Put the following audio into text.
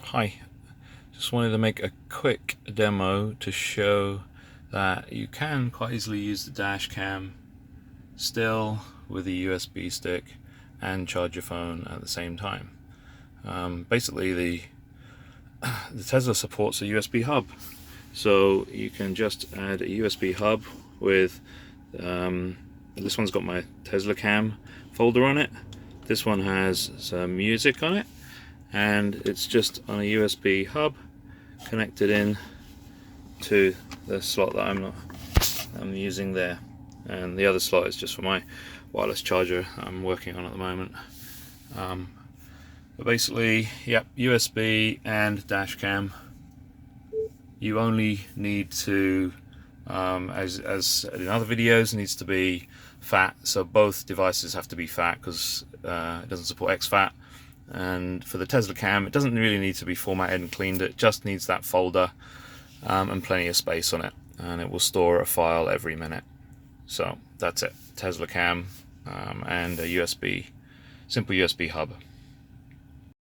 Hi, just wanted to make a quick demo to show that you can quite easily use the dash cam still with a USB stick and charge your phone at the same time. Basically the Tesla supports a USB hub, so you can just add a USB hub with this one's got my TeslaCam folder on it. This one has some music on it, and it's just on a USB hub connected in to the slot that I'm using there, and the other slot is just for my wireless charger I'm working on at the moment. But basically, yep, USB and dash cam. You only need to, as in other videos, needs to be FAT, so both devices have to be FAT because it doesn't support exFAT. And for the TeslaCam, it doesn't really need to be formatted and cleaned, it just needs that folder and plenty of space on it, and it will store a file every minute. So that's it, TeslaCam and a simple USB hub.